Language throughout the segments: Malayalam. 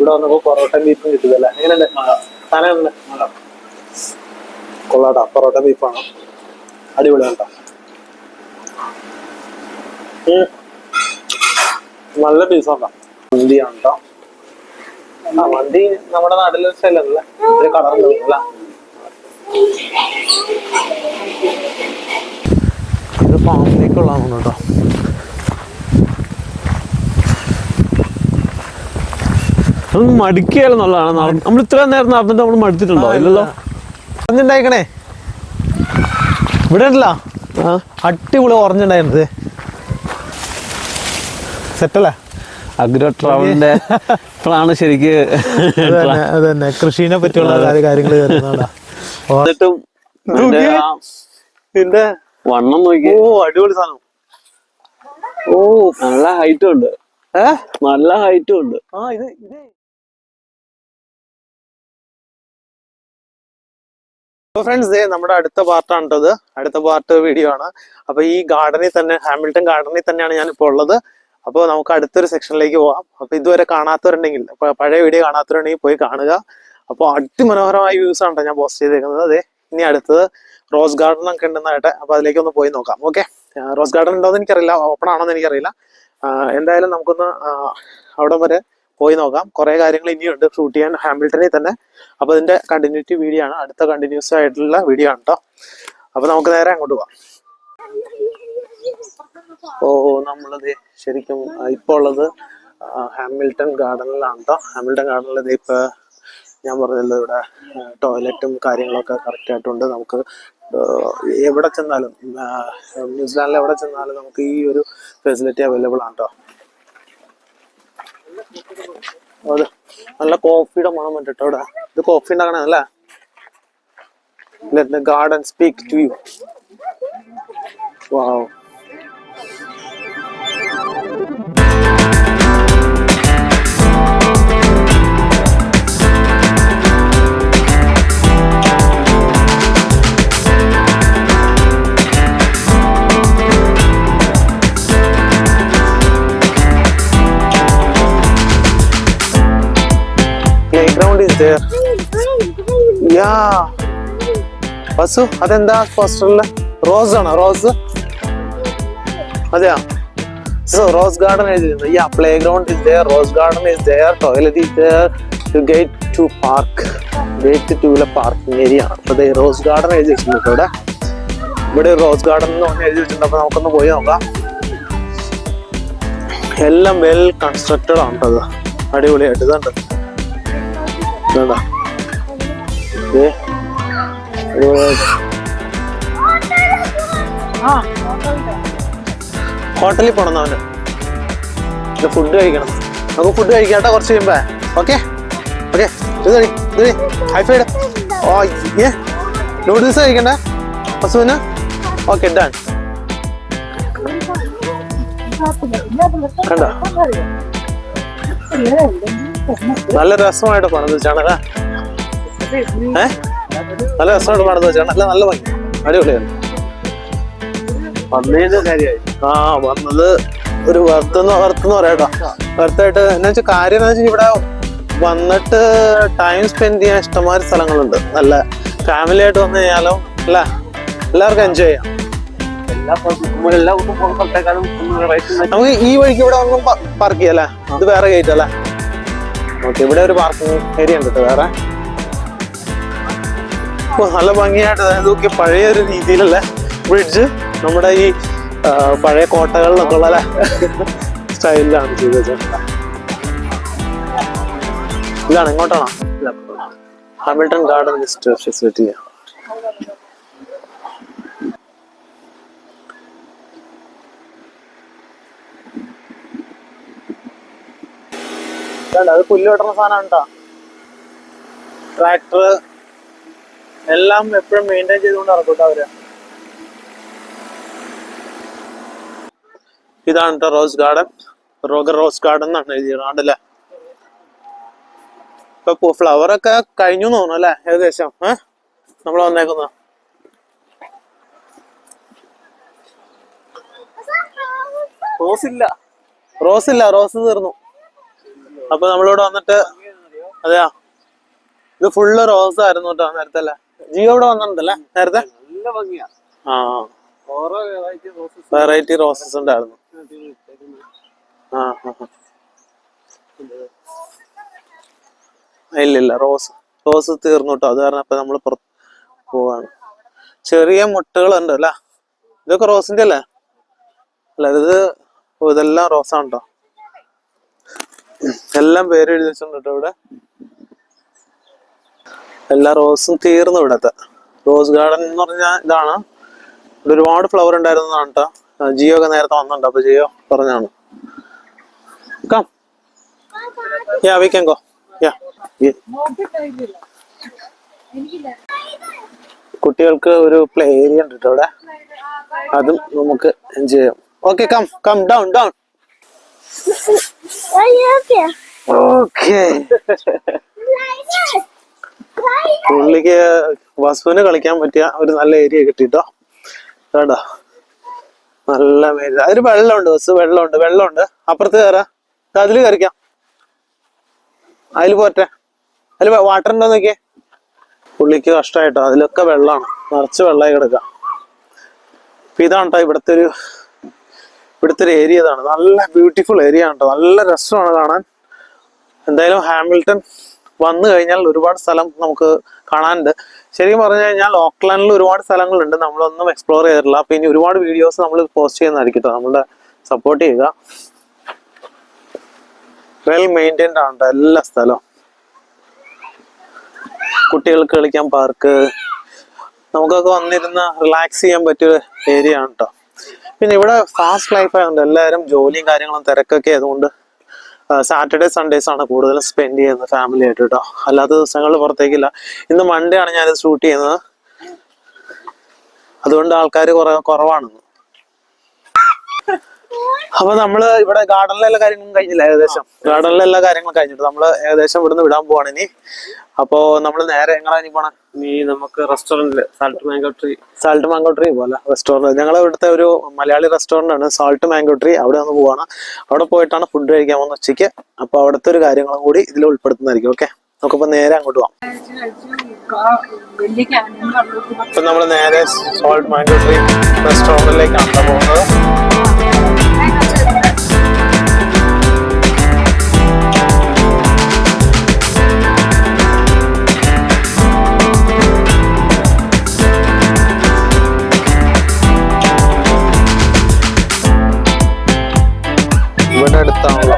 ഇവിടെ വന്നപ്പോ പൊറോട്ട ബീഫും കിട്ടുകയല്ല. എങ്ങനെയുണ്ട് സാധനം? കൊള്ളാട്ടാ, പൊറോട്ട ബീഫാണ്, അടിപൊളിയാണ് കേട്ടോ. നല്ല പീസാണ്. മന്തിയാണ് കേട്ടോ. ആ മന്തി നമ്മുടെ നാട്ടിലെ സ്റ്റൈലല്ലേ, ഇത്തിരി കളറുണ്ടല്ല. ഇത് ഫാമിലേക്കുള്ളതാണ് കേട്ടോ. അത് മടിക്കുകയെന്നുള്ളതാണ്. നമ്മൾ ഇത്രയും നേരം നടന്നിട്ട് നമ്മൾ മടുത്തിട്ടുണ്ടോ? ഇല്ലല്ലോ. ഓറഞ്ചുണ്ടായിക്കണേ ഇവിടെ ഉണ്ടല്ലോ, അടിപൊളി ഓറഞ്ചുണ്ടായിരുന്നത്. സെറ്റല്ലേ? അഗ്രോ ട്രാവലിന്റെ പ്ലാണ് ശരിക്ക്. അതന്നെ, കൃഷിനെ പറ്റിയുള്ള കാര്യങ്ങൾ എന്നിട്ടും ഇതിന്റെ വണ്ണം നോക്കി. ഓ അടിപൊളി സാധനം. ഓ നല്ല ഹൈറ്റും ഉണ്ട്. നല്ല ഹൈറ്റും ഉണ്ട്. ഇത് ഫ്രണ്ട്സ്, നമ്മുടെ അടുത്ത പാർട്ടാണ് കേട്ടത്. അടുത്ത പാർട്ട് വീഡിയോ ആണ്. അപ്പൊ ഈ ഗാർഡനിൽ തന്നെ, ഹാമിൽട്ടൺ ഗാർഡനിൽ തന്നെയാണ് ഞാനിപ്പോൾ ഉള്ളത്. അപ്പോൾ നമുക്ക് അടുത്തൊരു സെക്ഷനിലേക്ക് പോവാം. അപ്പൊ ഇതുവരെ കാണാത്തവരുണ്ടെങ്കിൽ, പഴയ വീഡിയോ കാണാത്തവരുണ്ടെങ്കിൽ പോയി കാണുക. അപ്പോൾ അതിമനോഹരമായ വ്യൂസ് ആണ് ഞാൻ പോസ്റ്റ് ചെയ്തേക്കുന്നത്. അതെ, ഇനി അടുത്തത് റോസ് ഗാർഡൻ ഒക്കെ ഉണ്ടെന്നായിട്ട്. അപ്പൊ അതിലേക്ക് ഒന്ന് പോയി നോക്കാം. ഓക്കെ, റോസ് ഗാർഡൻ ഉണ്ടോന്ന് എനിക്കറിയില്ല, ഓപ്പൺ ആണോന്ന് എനിക്കറിയില്ല. എന്തായാലും നമുക്കൊന്ന് അവിടെ വരെ പോയി നോക്കാം. കുറെ കാര്യങ്ങൾ ഇനിയുണ്ട് ഷൂട്ട് ചെയ്യാൻ ഹാമിൽട്ടണിൽ തന്നെ. അപ്പൊ അതിന്റെ കണ്ടിന്യൂറ്റി വീഡിയോ ആണ്, അടുത്ത കണ്ടിന്യൂസ് ആയിട്ടുള്ള വീഡിയോ ആണ് കേട്ടോ. അപ്പൊ നമുക്ക് നേരെ അങ്ങോട്ട് പോവാം. ഓ നമ്മളത് ശരിക്കും ഇപ്പൊ ഉള്ളത് ഹാമിൽട്ടൺ ഗാർഡനിലാണ് കേട്ടോ. ഹാമിൽട്ടൺ ഗാർഡനിൽ ഇപ്പൊ ഞാൻ പറഞ്ഞല്ലോ, ഇവിടെ ടോയ്ലറ്റും കാര്യങ്ങളൊക്കെ കറക്റ്റ് ആയിട്ടുണ്ട്. നമുക്ക് എവിടെ ചെന്നാലും, ന്യൂസിലാൻഡിൽ എവിടെ ചെന്നാലും നമുക്ക് ഈ ഒരു ഫെസിലിറ്റി അവൈലബിൾ ആണ് കേട്ടോ. അത് നല്ല കോഫിയുടെ മണം പറ്റിട്ടോ ഇവിടെ. ഇത് കോഫി ഉണ്ടാക്കണല്ലേ. Let the garden speak to you. Wow. Playground is there. Yeah. Vasu, അതെന്താ പോസ്റ്ററില്? റോസ് ആണോ? റോസ് അതെയാ? So rose garden is there. Yeah, playground is there, rose garden is there, toilet is there, to gate to park, gate to the parking area. അപ്പൊ ദേ റോസ് ഗാർഡൻ എഴുതി വെച്ചിട്ടുണ്ട് ഇവിടെ. ഇവിടെ റോസ് ഗാർഡൻ എന്ന് പറഞ്ഞ് എഴുതി വെച്ചിട്ടുണ്ട്. അപ്പൊ നമുക്കൊന്ന് പോയി നോക്കാം. എല്ലാം വെൽ കൺസ്ട്രക്റ്റഡ് ആണ് കേട്ടോ. അടിപൊളിയായിട്ട് ഇതുണ്ട്. ഹോട്ടലിൽ പോണം അവന്. ഫുഡ് കഴിക്കണം. നമുക്ക് ഫുഡ് കഴിക്കാട്ടോ കുറച്ച് കഴിയുമ്പോ. ഓക്കെ ഓക്കെ, ഹൈഫൈഡ്. ഓ നൂഡിൽസ് കഴിക്കണ്ടേ പശുവിന്? Okay done. കണ്ടോ, നല്ല രസമായിട്ട് പണിത് വെച്ചാണല്ലേ. നല്ല രസമായിട്ട് പണിത് വെച്ചാണ്. നല്ല ഭംഗി, അടിപൊളിയാണ്. വന്നതിന്റെ കാര്യമായി. വന്നത് ഒരു വർത്തെന്ന് പറയാട്ടോ. വർത്തായിട്ട് എന്നാ വെച്ചാൽ കാര്യം എന്താ വെച്ചാൽ ഇവിടെ വന്നിട്ട് ടൈം സ്പെൻഡ് ചെയ്യാൻ ഇഷ്ടംമാതിരി സ്ഥലങ്ങളുണ്ട്. നല്ല ഫാമിലി ആയിട്ട് വന്നു കഴിഞ്ഞാലോ അല്ല, എല്ലാവർക്കും എൻജോയ് ചെയ്യാം. നമുക്ക് ഈ വഴിക്ക് ഇവിടെ ഒന്നും പാർക്ക് ചെയ്യാം അല്ലേ? ഇത് വേറെ ഗേറ്റ് അല്ലേ? ഓക്കെ, ഇവിടെ ഒരു പാർക്കിംഗ് ഏരിയ ഉണ്ട് കേട്ടോ വേറെ. നല്ല ഭംഗിയായിട്ട്, അതായത് പഴയ ഒരു രീതിയിലുള്ള ബ്രിഡ്ജ്, നമ്മുടെ ഈ പഴയ കോട്ടകളിലൊക്കെ ഉള്ള സ്റ്റൈലിലാണ് ചെയ്ത് വെച്ചിട്ടുള്ളത്. ഇതാണ്, ഇങ്ങോട്ടാണോ? Hamilton garden visitor facility. അത് പുല്ല് വെട്ടുന്ന സാധനമാണ് കേട്ടോ. ട്രാക്ടർ എല്ലാം എപ്പോഴും മെയിൻറ്റെയിൻ ചെയ്തുകൊണ്ട് ഇറക്കൂട്ടോ അവര്. ഇതാണ് കേട്ടോ റോസ് ഗാർഡൻ. റോസ് ഗാർഡൻ എന്നാണ് എഴുതിയത്. ഇപ്പൊ ഫ്ലവർ ഒക്കെ കഴിഞ്ഞു തോന്നുന്നു അല്ലേ ഏകദേശം? നമ്മൾ വന്നേക്കുന്ന റോസ് തീർന്നു. അപ്പൊ നമ്മളിവിടെ വന്നിട്ട് അതെയാ, ഇത് ഫുള്ള് റോസ് ആയിരുന്നു കേട്ടോ നേരത്തെ അല്ലേ? ജിയോ ഇവിടെ വന്നിട്ടുണ്ടല്ലേ നേരത്തെ? നല്ല ഭംഗിയാ. ആ, വെറൈറ്റി റോസസ് ഉണ്ടായിരുന്നു. ഇല്ലില്ല, റോസ് തീർന്നു കേട്ടോ. അത് കാരണം ഇപ്പൊ നമ്മള് പുറത്ത് പോവാണ്. ചെറിയ മുട്ടുകളുണ്ട് അല്ലേ? ഇതൊക്കെ റോസിന്റെ അല്ലേ? അല്ല, ഇതെല്ലാം റോസാണ് കേട്ടോ. എല്ലാം പേര് എഴുതി വെച്ചിട്ടുണ്ട് കേട്ടോ ഇവിടെ. എല്ലാ റോസും തീർന്നു ഇവിടത്തെ. റോസ് ഗാർഡൻ എന്ന് പറഞ്ഞാൽ ഇതാണ്. ഇവിടെ ഒരുപാട് ഫ്ലവർ ഉണ്ടായിരുന്നതാണ് കേട്ടോ. ജിയോ ഒക്കെ നേരത്തെ വന്നിട്ടുണ്ട്, അപ്പൊ ജിയോ പറഞ്ഞാണ്. Come, yeah we can go. Yeah, കുട്ടികൾക്ക് ഒരു പ്ലേ ഏരിയ ഉണ്ട് കേട്ടോ ഇവിടെ. അതും നമുക്ക് എൻജോയ് ചെയ്യാം. Okay, come down. ഓക്കെ, പുള്ളിക്ക് വസുവിന് കളിക്കാൻ പറ്റിയ ഒരു നല്ല ഏരിയ കിട്ടിട്ടോ കേട്ടോ. നല്ല മേരിയ. അതിൽ വെള്ളമുണ്ട്, ബസ് വെള്ളമുണ്ട്. അപ്പുറത്ത് കയറാ, അതില് കയറിക്കാം. അതിൽ പോറ്റെ, അതിൽ വാട്ടർ ഉണ്ടോ നോക്കിയേ. പുള്ളിക്ക് കഷ്ടമായിട്ടോ, അതിലൊക്കെ വെള്ളമാണ്, നിറച്ച് വെള്ളമായി കിടക്കാം. അപ്പൊ ഇതാണ് കേട്ടോ ഇവിടുത്തെ ഒരു ഏരിയ. ഇതാണ് നല്ല ബ്യൂട്ടിഫുൾ ഏരിയ ആണ് കേട്ടോ. നല്ല രസമാണ് കാണാൻ. എന്തായാലും ഹാമിൽട്ടൺ വന്നു കഴിഞ്ഞാൽ ഒരുപാട് സ്ഥലം നമുക്ക് കാണാനുണ്ട്. ശരിക്കും പറഞ്ഞു കഴിഞ്ഞാൽ ഓക്ലാൻഡിൽ ഒരുപാട് സ്ഥലങ്ങളുണ്ട്, നമ്മളൊന്നും എക്സ്പ്ലോർ ചെയ്തിട്ടില്ല. അപ്പൊ ഇനി ഒരുപാട് വീഡിയോസ് നമ്മൾ പോസ്റ്റ് ചെയ്യുന്നതായിരിക്കും കേട്ടോ. നമ്മളുടെ സപ്പോർട്ട് ചെയ്യുക. വെൽ മെയിൻറ്റൈൻഡ് ആണ് എല്ലാ സ്ഥലവും. കുട്ടികൾക്ക് കളിക്കാൻ പാർക്ക്, നമുക്കൊക്കെ വന്നിരുന്ന് റിലാക്സ് ചെയ്യാൻ പറ്റിയ ഏരിയ ആണ് കേട്ടോ. പിന്നെ ഇവിടെ ഫാസ്റ്റ് ലൈഫ് ആയതുകൊണ്ട് എല്ലാവരും ജോലിയും കാര്യങ്ങളും തിരക്കൊക്കെ ആയതുകൊണ്ട് സാറ്റർഡേ സൺഡേസ് ആണ് കൂടുതലും സ്പെൻഡ് ചെയ്യുന്നത് ഫാമിലി ആയിട്ട് കേട്ടോ. അല്ലാത്ത ദിവസങ്ങളിൽ പുറത്തേക്കില്ല. ഇന്ന് മൺഡേ ആണ് ഞാനിത് ഷൂട്ട് ചെയ്യുന്നത്, അതുകൊണ്ട് ആൾക്കാർ കുറവാണെന്ന്. അപ്പൊ നമ്മള് ഇവിടെ ഗാർഡനിലെ എല്ലാ കാര്യങ്ങളും കഴിഞ്ഞില്ല. ഗാർഡനിലെ എല്ലാ കാര്യങ്ങളും കഴിഞ്ഞിട്ട് നമ്മള് ഏകദേശം ഇവിടുന്ന് വിടാൻ പോവാണ് ഇനി. അപ്പോ നമ്മള് നേരെ എങ്ങനെ ഇനി പോണേ? നീ നമുക്ക് റെസ്റ്റോറന്റില് സാൾട്ട് മാംഗോ ട്രീ പോലെ റെസ്റ്റോറന്റ്. ഞങ്ങൾ ഇവിടുത്തെ ഒരു മലയാളി റെസ്റ്റോറന്റ് ആണ് സാൾട്ട് മാംഗോ ട്രീ. അവിടെ ഒന്ന് പോവാണ്. അവിടെ പോയിട്ടാണ് ഫുഡ് കഴിക്കാൻ പോകുന്നത് ഉച്ചയ്ക്ക്. അപ്പൊ അവിടുത്തെ ഒരു കാര്യങ്ങളും കൂടി ഇതിൽ ഉൾപ്പെടുത്തുന്നതായിരിക്കും. ഓക്കെ, നമുക്കിപ്പോ നേരെ അങ്ങോട്ട് പോവാം. ഇപ്പൊ നമ്മള് നേരെ സാൾട്ട് മാംഗോ ട്രീ റെസ്റ്റോറന്റിലേക്കാണ് പോകുന്നത്. ഇവിടെ അടുത്താണല്ലോ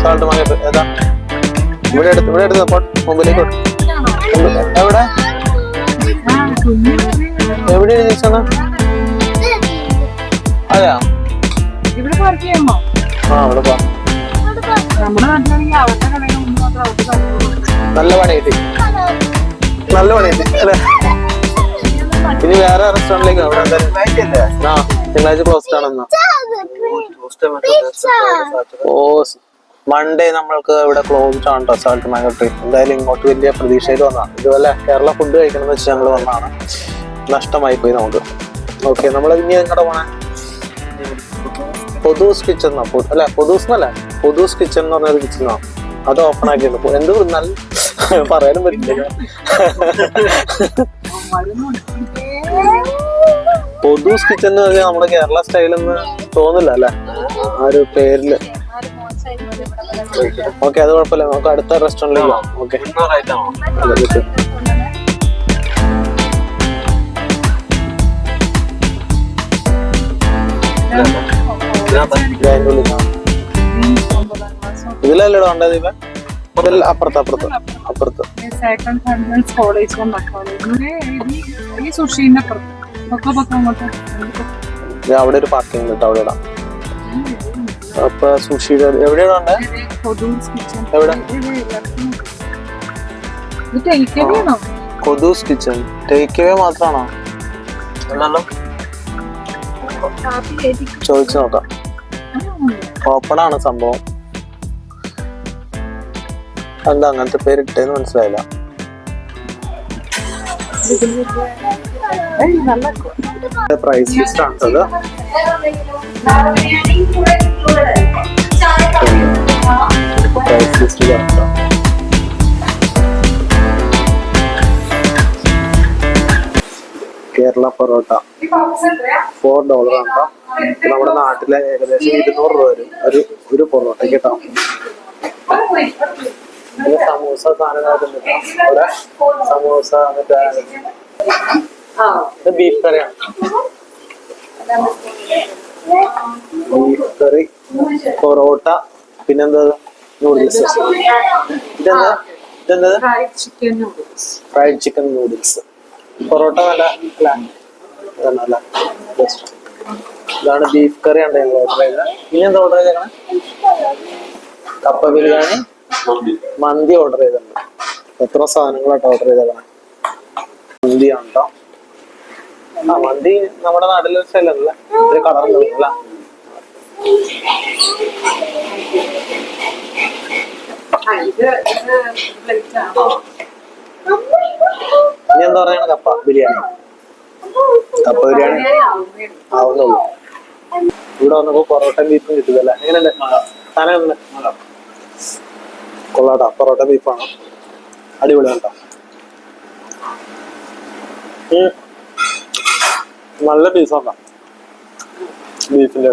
സാൾട്ട് മാംഗോ. ഏതാ ഇവിടെ അടുത്ത് മുമ്പിലേക്ക് എവിടെ ചോദിച്ചാണ്? അതെയാ, ആ ഇവിടെ പോ. നല്ല പണി കിട്ടി അല്ലേ? ഇനി വേറെ റെസ്റ്റോറന്റിലേക്ക് അവിടെ എന്തായാലും ആ തിങ്കളാഴ്ച ക്ലോസ്ഡ് ആണെന്നാ. ഓ, മൺഡേ നമ്മൾക്ക് ഇവിടെ ക്ലോസ്ഡ് ആണ് കേട്ടോ സാൾട്ട് മാംഗോ ട്രീ. എന്തായാലും ഇങ്ങോട്ട് വലിയ പ്രതീക്ഷയിൽ വന്നതാണ്. ഇതുപോലെ കേരള ഫുഡ് കഴിക്കണം എന്ന് വെച്ച് ഞങ്ങൾ വന്നതാണ്. നഷ്ടമായി പോയി നമുക്ക്. ഓക്കെ, നമ്മൾ ഇനി എങ്ങോട്ട് പോണേ? പൊതൂസ് കിച്ചൺ അല്ല, പൊതൂസ് കിച്ചൺ എന്ന് പറഞ്ഞൊരു കിച്ചണാണ്. അത് ഓപ്പൺ ആക്കിയിട്ടുണ്ട്. എന്ത് നല്ല പറയാനും പറ്റില്ല. പൊതൂസ് കിച്ചൺ എന്ന് പറഞ്ഞാൽ നമ്മുടെ കേരള സ്റ്റൈലൊന്നും തോന്നില്ല അല്ലെ ആ ഒരു പേരില്. ഓക്കെ, അത് കുഴപ്പമില്ല. നമുക്ക് അടുത്ത റെസ്റ്റോറന്റിലേക്ക് പോകാം. ഓക്കെ, ഇതിലല്ലോ ഉണ്ടത്? ഇവ അപ്പുറത്ത് അവിടെ ഒരു പാർക്കിംഗ് ഉണ്ട് അവിടെ ഇടാം. അപ്പൊ സുഷിയുടെ എവിടെയാണ് ഉണ്ട്? എവിടെ? കൊതൂസ് കിച്ചൺ ടേക്ക് അവേ മാത്രമാണോ? ചോദിച്ചു നോക്കാം. ഓപ്പൺ ആണ് സംഭവം. എന്താ അങ്ങനത്തെ പേര് ഇട്ടേന്ന് മനസ്സിലായില്ല. പ്രൈസ് ലിസ്റ്റ് ആണത്. പ്രൈസ് ലിസ്റ്റ് കേരള പൊറോട്ട $4 ആണോ. നമ്മുടെ നാട്ടിലെ ഏകദേശം 200 രൂപ വരും ഒരു പൊറോട്ട കേട്ടോ. സമൂസ സാധനങ്ങളൊക്കെ ഇവിടെ സമൂസ ഇത് ബീഫ് കറിയാണ്. ബീഫ് കറി, പൊറോട്ട, പിന്നെന്താ നൂഡിൽസ്. ഇതെന്താ ഫ്രൈഡ് ചിക്കൻ നൂഡിൽസ്. പൊറോട്ട നല്ല അല്ല ഇതാണ് ബീഫ് കറി ആണ് ഞങ്ങൾ ഓർഡർ ചെയ്തത്. ഇനി എന്താ ഓർഡർ ചെയ്തേക്കണേ? കപ്പ ബിരിയാണി, മന്തി ഓർഡർ ചെയ്തിട്ടുണ്ട്. എത്ര സാധനങ്ങളാട്ടോ ഓർഡർ ചെയ്തേക്കണേ? മന്തിയാണ് കേട്ടോ. ആ മന്തി നമ്മുടെ നാട്ടിലെ സ്ഥലമല്ലേ, ഒരു കളർ തോന്നില്ല. ഇനി എന്താ പറയണ? കപ്പ ബിരിയാണി ആവുന്നുള്ളൂ. ഇവിടെ വന്നപ്പോ പൊറോട്ട ബീഫും കിട്ടുകയല്ലേ? എങ്ങനെയല്ലേ സാധനം? കൊള്ളാട്ടോ, പൊറോട്ട ബീഫാണ്, അടിപൊളിയാണ് കേട്ടോ. നല്ല പീസാക്കാം ബീഫിൻ്റെ.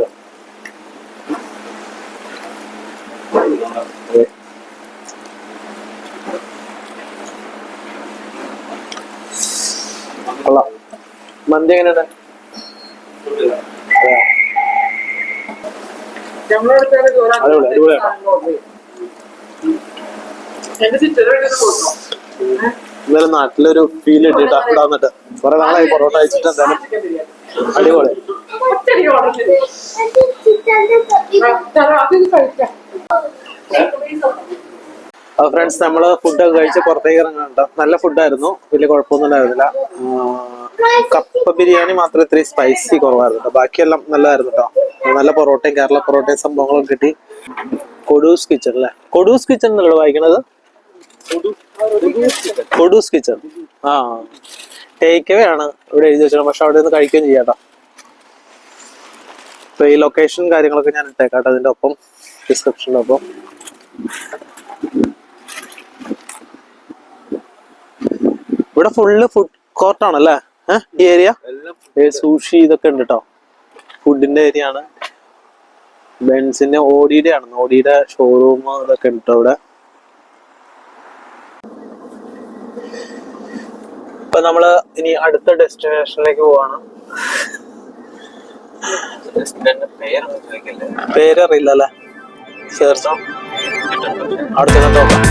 കൊള്ളാം. മന്തി എങ്ങനെയുണ്ട്? എന്തായാലും നാട്ടിലൊരു ഫീൽ ഇട്ടിട്ടാ ഇവിടെ വന്നിട്ട്. കുറെ നാളായി പൊറോട്ട കഴിച്ചിട്ട്. എന്തായാലും അടിപൊളി. ഫ്രണ്ട്സ്, നമ്മള് ഫുഡൊക്കെ കഴിച്ച് പുറത്തേക്ക് ഇറങ്ങാനുണ്ട്. നല്ല ഫുഡായിരുന്നു, വലിയ കുഴപ്പമൊന്നും ഉണ്ടായിരുന്നില്ല. കപ്പ ബിരിയാണി മാത്രം ഇത്രയും സ്പൈസി കുറവായിരുന്നു കേട്ടോ. ബാക്കിയെല്ലാം നല്ലതായിരുന്നു കേട്ടോ. നല്ല പൊറോട്ടയും കേരള പൊറോട്ടയും സംഭവങ്ങളൊക്കെ കിട്ടി. കൊഡൂസ് കിച്ചൺ അല്ലേ? കൊഡൂസ് കിച്ചൺ എന്നല്ലോ വായിക്കണത്? കൊഡൂസ് കിച്ചൺ. ആ, ടേക്ക് അവേ ആണ് ഇവിടെ എഴുതി വെച്ചത്. പക്ഷെ അവിടെ നിന്ന് കഴിക്കുകയും ചെയ്യാട്ടോ. അപ്പൊ ഈ ലൊക്കേഷൻ കാര്യങ്ങളൊക്കെ ഞാൻ ഇട്ടേക്കാട്ടോ അതിന്റെ ഒപ്പം, ഡിസ്ക്രിപ്ഷൻ്റെ ഒപ്പം. ഇവിടെ ഫുള്ള് ഫുഡ് കോർട്ടാണല്ലേ ഈ ഏരിയ? സൂഷി ഇതൊക്കെ ഉണ്ട് കേട്ടോ. ഫുഡിന്റെ ഏരിയ ആണ്. ബെൻസിന്റെ ഓഡിയുടെ ആണ്, ഓഡിയുടെ ഷോറൂം ഇതൊക്കെ ഉണ്ട് ഇവിടെ. ഇപ്പൊ നമ്മള് ഇനി അടുത്ത ഡെസ്റ്റിനേഷനിലേക്ക് പോവാണ്. പേരറിയില്ലല്ലേ? ചേർച്ചോ അടുത്ത നോക്കാം.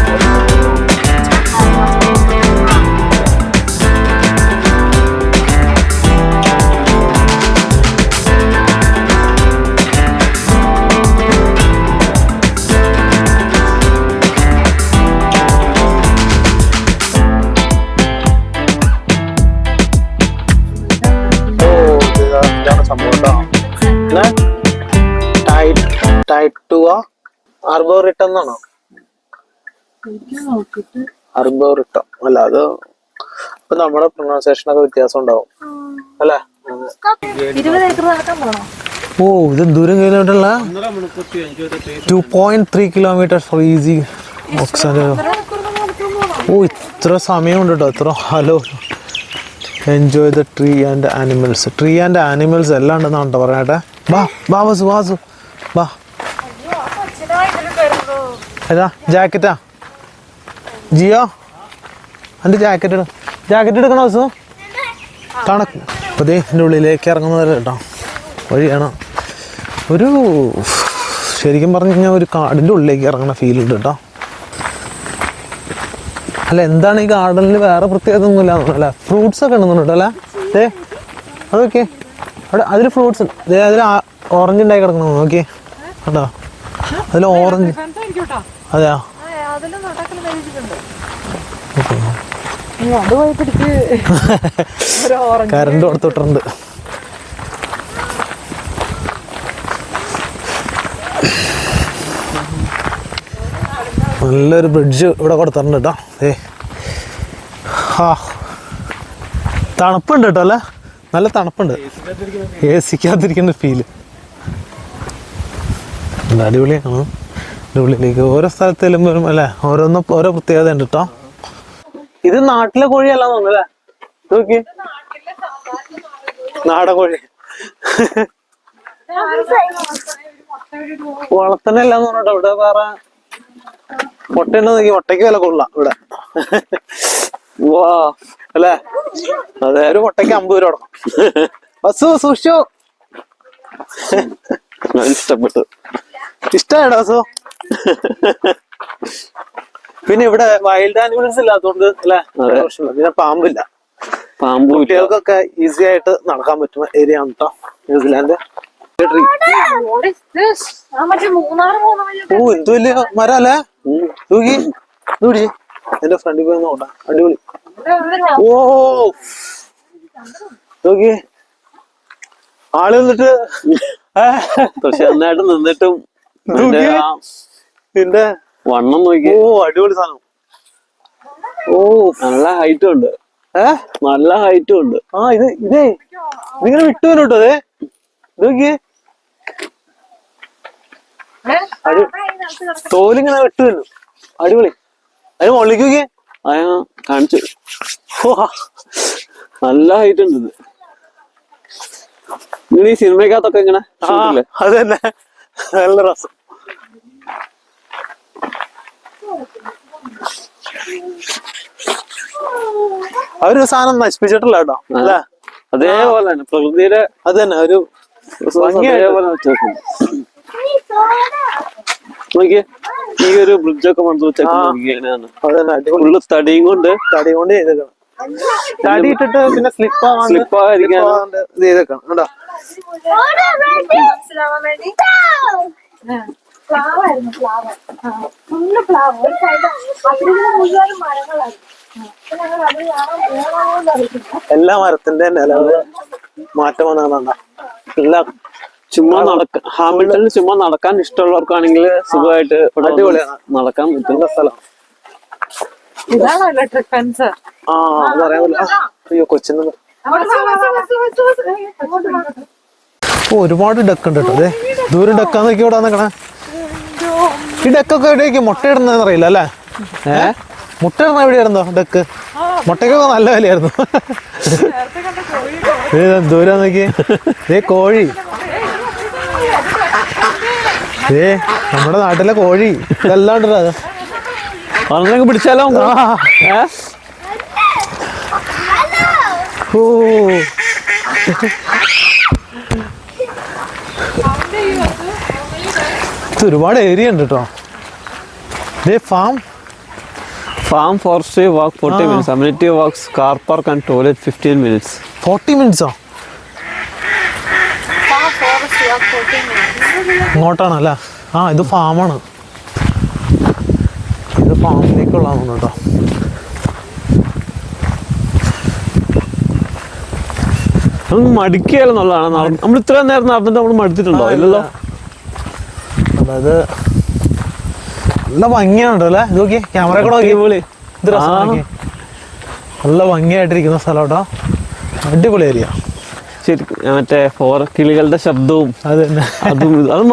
അർബോറിട്ടം എന്നാണോ? അർബോറിട്ടം അല്ല, അത് ഇപ്പൊ നമ്മുടെ പ്രൊണൗൺസിയേഷൻ ഒക്കെ വ്യത്യാസം ഉണ്ടാവും അല്ലേ? ഓ, ഇത് ദൂരം കഴിഞ്ഞിട്ടുള്ള 2.3 kilometers ഫോർ ഈസി. ഓ, ഇത്ര സമയമുണ്ട് കേട്ടോ. ഇത്ര hello enjoy the tree and animals. Tree and animals എല്ലാം ഉണ്ടെന്നാണ് കേട്ടോ പറയട്ടെ. വാ വാ വാസു വാസു വാ. ഏതാ ജാക്കറ്റാ? ജിയോ എൻ്റെ ജാക്കറ്റ് എടുക്കണോ വാസു? തണുക്കും. അപ്പോൾ ദേ എൻ്റെ ഉള്ളിലേക്ക് ഇറങ്ങുന്നത് കേട്ടോ വഴിയാണ്. ഒരു ശരിക്കും പറഞ്ഞു കഴിഞ്ഞാൽ ഒരു കാടിൻ്റെ ഉള്ളിലേക്ക് ഇറങ്ങുന്ന ഫീൽ ഉണ്ട് കേട്ടോ. അല്ല, എന്താണ് ഈ ഗാർഡനിൽ വേറെ പ്രത്യേകത ഒന്നുമില്ല അല്ലേ? ഫ്രൂട്ട്സ് ഒക്കെ ഉണ്ടെന്നുണ്ട് അല്ലേ? ദേ അതൊക്കെ അവിടെ അതിൽ ഫ്രൂട്ട്സ് ഉണ്ട്. ദേ അതിൽ ഓറഞ്ച് ഉണ്ടായി കിടക്കണം. നോക്കിയേ കേട്ടോ, അതിൽ ഓറഞ്ച്. അതെയാ? കറണ്ട് കൊടുത്തിട്ടുണ്ട്. നല്ലൊരു ബ്രിഡ്ജ് ഇവിടെ കൊടുത്തിട്ടുണ്ട് കേട്ടോ. ആ, തണുപ്പുണ്ട് കേട്ടോ അല്ലേ? നല്ല തണുപ്പുണ്ട്. സിക്കാതിരിക്കുന്ന ഫീല് അടിപൊളിയാണ്. ഉള്ളിലേക്ക് ഓരോ സ്ഥലത്ത് ചെല്ലുമ്പോഴും അല്ലേ ഓരോന്നും ഓരോ പ്രത്യേകത ഉണ്ട് കേട്ടോ. ഇത് നാട്ടിലെ കോഴിയല്ല തോന്നുന്നല്ലേ? നോക്കി നാടൻ കോഴി വളർത്തനല്ലാന്ന് പറഞ്ഞോ ഇവിടെ വേറെ മുട്ടയുണ്ടോ നോക്കി, മുട്ടയ്ക്ക് വില കൊള്ളാം ഇവിടെ. വാ അല്ലേ? അതെ, ഒരു മുട്ടയ്ക്ക് 50 രൂപ കൊടുക്കണം. ബസ്സു സൂക്ഷിച്ചു. ഇഷ്ടപ്പെട്ടു. ഇഷ്ടമായിട്ടോ ബസ്സു? പിന്നെ ഇവിടെ വൈൽഡ് ആനിമൽസ് ഇല്ലാത്തതുകൊണ്ട് അല്ലെ പ്രശ്നമില്ല. പിന്നെ പാമ്പില്ല. പാമ്പ് കുട്ടികൾക്കൊക്കെ ഈസി ആയിട്ട് നടക്കാൻ പറ്റുന്ന ഏരിയ ആണ് കേട്ടോ ന്യൂസിലാൻഡ്. ഓ എന്ത് വലിയ മരം അല്ലേ? തൂക്കി തൂടി എന്റെ ഫ്രണ്ടിൽ പോയി നോക്കാം. അടിപൊളി. ഓ നോക്കി ആള് നിന്നിട്ട് പക്ഷെ നന്നായിട്ട് നിന്നിട്ടും നിന്റെ വണ്ണം നോക്കി. ഓ അടിപൊളി സാധനം. ഓ നല്ല ഹൈറ്റും ഉണ്ട്. നല്ല ഹൈറ്റും ഉണ്ട്. ആ ഇതേ ഇതിങ്ങനെ വിട്ടുവല്ലോ കേട്ടോ. അതെ നോക്കിയേ, തോലിങ്ങനെ വിട്ടുവല്ലോ. അടിപൊളി. അതിന് മുകളിലേക്ക് നോക്കിയേ. കാണിച്ചു. നല്ല ഹൈറ്റ് ഉണ്ട് ഇത്. നിങ്ങൾ ഈ സിനിമക്കകത്തൊക്കെ ഇങ്ങനെ അത് തന്നെ നല്ല രസം. അവര് സാധനം നശിപ്പിച്ചിട്ടില്ല കേട്ടോ അല്ലേ? അതേപോലെ തന്നെ പ്രകൃതിയുടെ അത് തന്നെ ഒരു അതേപോലെ വെച്ചേക്കുന്നു. നോക്കിയേ, ഈ ഒരു ബ്രിഡ്ജൊക്കെ പണിത് വെച്ചേക്കാണ്. ഫുള്ള് തടിയും കൊണ്ട് ചെയ്തേക്കണം. തടി ഇട്ടിട്ട് പിന്നെ സ്ലിപ്പാകാതിരിക്കാൻ ചെയ്തേക്കണം കേട്ടോ. എല്ലാ മരത്തിന്റെ നിലവില് മാറ്റം വന്നതാണ്. എല്ലാ ചുമ്മാ ഹാമിൽട്ടണിൽ ചുമ്മാ നടക്കാൻ ഇഷ്ടമുള്ളവർക്കാണെങ്കിൽ സുഖമായിട്ട് അടിപൊളിയാണ്, നടക്കാൻ പറ്റുന്ന സ്ഥലം. അയ്യോ കൊച്ചിന് ഒരുപാട് ഡക്ക് ഉണ്ട് കേട്ടോ. അതെ ദൂരം ഡക്കാന്ന് നോക്കി ഇവിടെ നിൽക്കണേ. ഈ ഡക്കൊക്കെ എവിടെയൊക്കെ മുട്ടയിടുന്നതെന്ന് അറിയില്ല അല്ലേ? മുട്ടയിടുന്ന എവിടെയായിരുന്നോ ഡക്ക്? മുട്ടയ്ക്കൊക്കെ നല്ല വിലയായിരുന്നു. ദൂരം നോക്കി കോഴി. നമ്മുടെ നാട്ടിലെ കോഴി ഇതെല്ലാം ഉണ്ടല്ലോ. അത് പറഞ്ഞൊക്കെ പിടിച്ചാലോ? ഓ ഒരുപാട് ഏരിയ ഉണ്ട് കേട്ടോ. Farm forestry walk 40 minutes. Amenity walks, car park and toilet 15 minutes. 40 minutes? ഇങ്ങോട്ടാണല്ലേ? ഇത് ഫാമാണ്. ഇത് ഫാമിലേക്കുള്ളതാണ് കേട്ടോ. മടിക്കുകയെന്നുള്ളതാണ്. നമ്മൾ ഇത്രയും നേരം നടന്നിട്ട് നമ്മൾ മടുത്തിട്ടുണ്ടോ? ഇല്ലല്ലോ. അതായത് നല്ല ഭംഗിയാണ് അല്ലേ? ഇത് നോക്കി ക്യാമറ കൂടെ നോക്കി. ഇത് രസമാണ്. നല്ല ഭംഗിയായിട്ടിരിക്കുന്ന സ്ഥലം കേട്ടോ. അടിപൊളി ഏരിയ ശരിക്കും. മറ്റേ കിളികളുടെ ശബ്ദവും അത്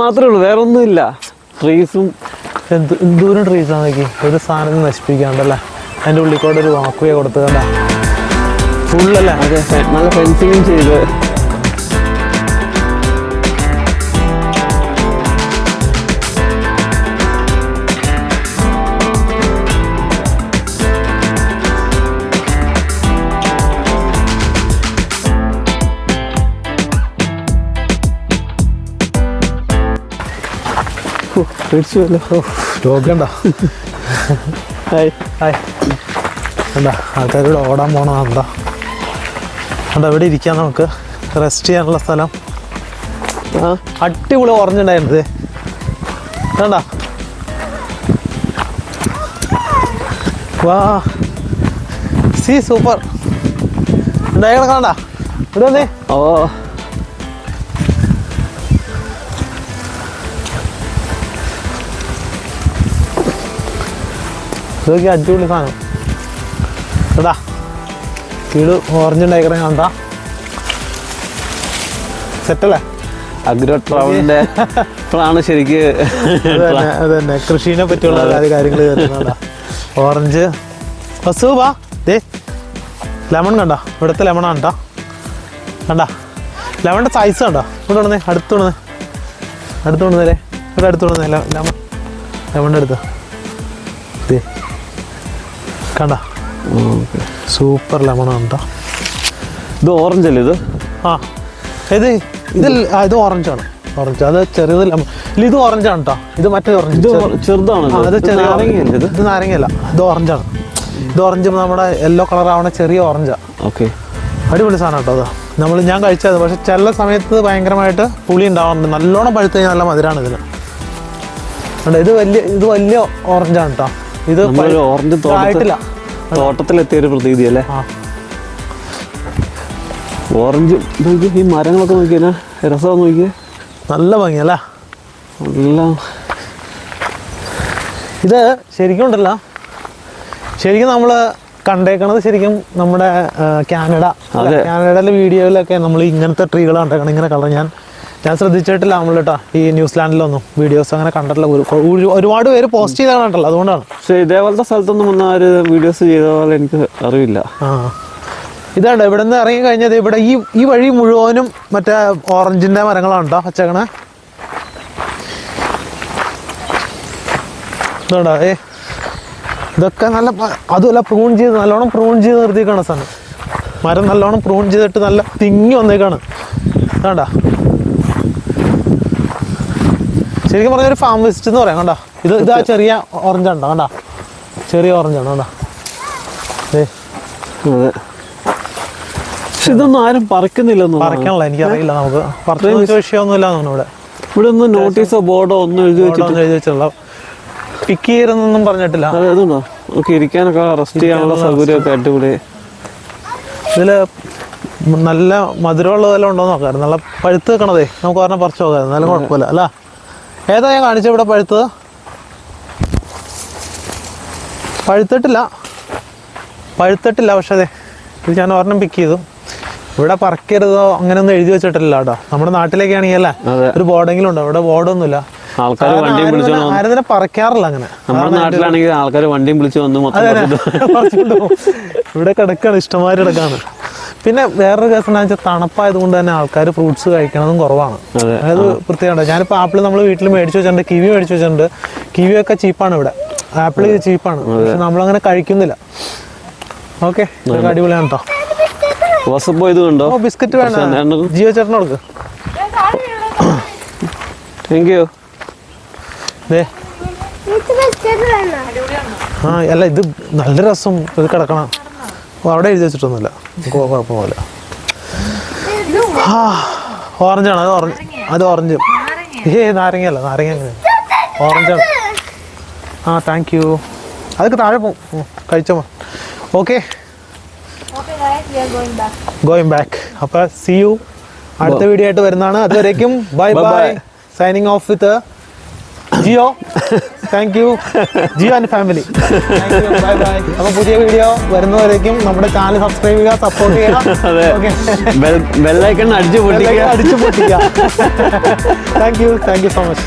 മാത്രമേ ഉള്ളൂ, വേറെ ഒന്നുമില്ല. ട്രീസും എന്തോരം ട്രീസാണ് നോക്കി. ഒരു സാധനം നശിപ്പിക്കാണ്ടല്ലേ? അതിൻ്റെ ഉള്ളിൽ കൂടെ ഒരു വാക്കുവേ കൊടുത്തതല്ലേ ഫുള്ളല്ലേ? അതെ, നല്ല ഫെൻസിങ്ങും ചെയ്ത്. രോഗണ്ട എന്താ ആൾക്കാരോട് ഓടാൻ പോണതാ. എന്താ ഇവിടെ ഇരിക്കാം, നമുക്ക് റെസ്റ്റ് ചെയ്യാനുള്ള സ്ഥലം. അടിപൊളി ഓറഞ്ചുണ്ടായിരുന്നത് വേണ്ട. വാ സി സൂപ്പർ ഉണ്ടായി കിടക്കണ്ട. ഇവിടെ വന്നേ. ഓ ഇതൊക്കെ അടിപൊളി സാധനം കേട്ടാ. കീട് ഓറഞ്ച് ഉണ്ടായിക്കണേ കണ്ടാ. സെറ്റല്ലേ? അഗ്രോ ട്രാവലിന്റെ ആണ് ശരിക്ക്. അത് തന്നെ കൃഷിനെ പറ്റിയുള്ള കാര്യങ്ങൾ കേൾക്കുന്നുണ്ടാ. ഓറഞ്ച് ബസ് വാ. ദേ ലെമൺ കണ്ട, ഇവിടുത്തെ ലെമണാണ് കേട്ടോ. കണ്ട ലെമണിൻ്റെ സൈസ് കണ്ടോ? ഇവിടെ വന്നേ, അടുത്ത് വന്നേ, ഇവിടെ അടുത്ത് വന്നേ. ലെമണിൻ്റെ അടുത്ത് കണ്ട, സൂപ്പർ ലെമണാണ് കേട്ടോ. ഇത് ഓറഞ്ച് അല്ലേ ഇത്? ആ ഇത് ഓറഞ്ചാണ്. ഓറഞ്ച് അത് ചെറിയത് ലെമൺ. ഇത് ഓറഞ്ചാണ് കേട്ടോ. ഇത് മറ്റേ ഓറഞ്ച് ചെറുതാണ്. ഇത് നാരങ്ങയല്ല, ഇത് ഓറഞ്ചാണ്. ഇത് ഓറഞ്ച് നമ്മുടെ യെല്ലോ കളർ ആവണ ചെറിയ ഓറഞ്ചാ. ഓക്കെ, അടിപൊളി സാധനം കേട്ടോ. അത് ഞാൻ കഴിച്ചത്. പക്ഷെ ചില സമയത്ത് ഭയങ്കരമായിട്ട് പുളി ഉണ്ടാവാറുണ്ട്. നല്ലോണം പഴുത്ത് കഴിഞ്ഞാൽ നല്ല മധുരമാണ് ഇതിന്. ഇത് വലിയ ഓറഞ്ചാണ് കേട്ടോ. ഇത് ഓറഞ്ച് ആയിട്ടില്ല, തോട്ടത്തിലെത്തിയ ഒരു പ്രതീതി അല്ലേ? ഓറഞ്ച് നോക്കി, ഈ മരങ്ങളൊക്കെ നോക്കിയാ രസം നോക്കിയേ, നല്ല ഭംഗിയല്ലേ? നല്ല. ഇത് ശരിക്കും ഉണ്ടല്ലോ, ശരിക്കും നമ്മൾ കണ്ടേക്കണത് ശരിക്കും നമ്മുടെ കാനഡയിലെ വീഡിയോയിലൊക്കെ നമ്മൾ ഇങ്ങനത്തെ ട്രീകൾ കണ്ടേക്കണം, ഇങ്ങനെ കളർ. ഞാൻ ശ്രദ്ധിച്ചിട്ടില്ല നമ്മൾ കേട്ടോ. ഈ ന്യൂസിലാൻഡിലൊന്നും വീഡിയോസ് അങ്ങനെ കണ്ടിട്ടില്ല. ഒരുപാട് പേര് പോസ്റ്റ് ചെയ്താണ് കണ്ടല്ലോ, അതുകൊണ്ടാണ്. പക്ഷേ ഇതേപോലത്തെ സ്ഥലത്തൊന്നും വന്ന ഒരു വീഡിയോസ് ചെയ്ത പോലെ എനിക്ക് അറിയില്ല. ഇതാണ്ടോ ഇവിടെ നിന്ന് ഇറങ്ങി കഴിഞ്ഞത്, ഇവിടെ ഈ വഴി മുഴുവനും മറ്റേ ഓറഞ്ചിന്റെ മരങ്ങളാണ് കേട്ടോ വച്ചേക്കണേ. ഇതാണ്ടോ ഇതൊക്കെ നല്ല, അതുമല്ല നല്ലോണം പ്രൂൺ ചെയ്ത് നിർത്തിയേക്കാണ് സാധനം. മരം നല്ലോണം പ്രൂൺ ചെയ്തിട്ട് നല്ല തിങ്ങി വന്നേക്കാണ്. വേണ്ട, ശരിക്കും പറഞ്ഞൊരു ഫാം വിസിറ്റ് എന്ന് പറയാം. കണ്ടാ, ഇത് ആ ചെറിയ ഓറഞ്ചാണ് കണ്ടാ, ചെറിയ ഓറഞ്ചാണ് കണ്ടാ. അതെ, പക്ഷെ ഇതൊന്നും ആരും പറിക്കുന്നില്ലെന്ന്. പറിക്കാനുള്ള എനിക്കറിയില്ല, നമുക്ക് പറിച്ച വിഷയമൊന്നുമില്ല ഇവിടെ. ഇവിടെ ഒന്നും നോട്ടീസോ ബോർഡോ ഒന്നും എഴുതി വെച്ചിട്ടുള്ള പിക്ക് ചെയ്യരുതെന്നൊന്നും പറഞ്ഞിട്ടില്ല. അതുകൊണ്ടോ നമുക്ക് ഇരിക്കാനൊക്കെ റെസ്റ്റ് ചെയ്യാനുള്ള സൗകര്യമൊക്കെ അടിപൊളി. ഇതില് നല്ല മധുരമുള്ള വല്ലതും ഉണ്ടോ നോക്കാം. നല്ല പഴുത്ത് വെക്കണതേ നമുക്ക് പറഞ്ഞാൽ പറിച്ചു നോക്കാം, നല്ല കുഴപ്പമില്ല അല്ല. ഏതാ ഞാൻ കാണിച്ചത് ഇവിടെ പഴുത്തത്? പഴുത്തിട്ടില്ല പക്ഷേ അതെ, ഇത് ഞാൻ ഒരെണ്ണം പിക്ക് ചെയ്തു. ഇവിടെ പറിക്കരുതോ അങ്ങനെയൊന്നും എഴുതി വെച്ചിട്ടില്ല കേട്ടോ. നമ്മുടെ നാട്ടിലേക്ക് ആണെങ്കിൽ അല്ലേ ഒരു ബോർഡെങ്കിലും ഉണ്ടോ? ഇവിടെ ബോർഡൊന്നുമില്ല. ആരും തന്നെ പറിക്കാറില്ല അങ്ങനെ. നമ്മുടെ നാട്ടിലാണെങ്കിൽ ആൾക്കാർ വണ്ടിയും വിളിച്ചു വന്നു ഇവിടെ കിടക്കാണ്, ഇഷ്ടംമാതിരി കിടക്കാണ്. പിന്നെ വേറൊരു കേസ് എന്താ വെച്ചാൽ തണുപ്പായത് കൊണ്ട് തന്നെ ആൾക്കാർ ഫ്രൂട്ട്സ് കഴിക്കണതും കുറവാണ്. അതായത് പ്രത്യേകത. ഞാനിപ്പോൾ ആപ്പിൾ നമ്മൾ വീട്ടിൽ മേടിച്ചു വെച്ചിട്ടുണ്ട്, കിവി മേടിച്ചു വെച്ചിട്ടുണ്ട്. കിവിയൊക്കെ ചീപ്പാണ് ഇവിടെ, ആപ്പിൾ ചീപ്പാണ്, പക്ഷെ നമ്മളങ്ങനെ കഴിക്കുന്നില്ല. ഓക്കെ, അടിപൊളിയാണ് കേട്ടോ. ബിസ്ക്കറ്റ് വേണം, ജിയോ ചേട്ടന് കൊടുക്ക്. Thank you. അല്ല ഇത് നല്ല രസം, ഇത് കിടക്കണം. അവിടെ എഴുതി വെച്ചിട്ടൊന്നുമില്ല, കുഴപ്പമില്ല. ഓറഞ്ചാണ്, അത് ഓറഞ്ച്. നാരങ്ങയല്ല, നാരങ്ങ ഓറഞ്ചാണ്. Thank you. അതൊക്കെ താഴെ പോകും, കഴിച്ചോ. Okay, going back. അപ്പൊ സി യു അടുത്ത വീഡിയോ ആയിട്ട് വരുന്നതാണ്. അതുവരേക്കും bye bye. Signing off with Jio. Thank you Jio and family. Bye bye. അപ്പൊ പുതിയ വീഡിയോ വരുന്നവരേക്കും നമ്മുടെ ചാനൽ സബ്സ്ക്രൈബ് ചെയ്യുക, സപ്പോർട്ട് ചെയ്യുക, ബെല്ലൈക്കൺ അടിച്ചു പൊട്ടിക്കുക. Thank you so much.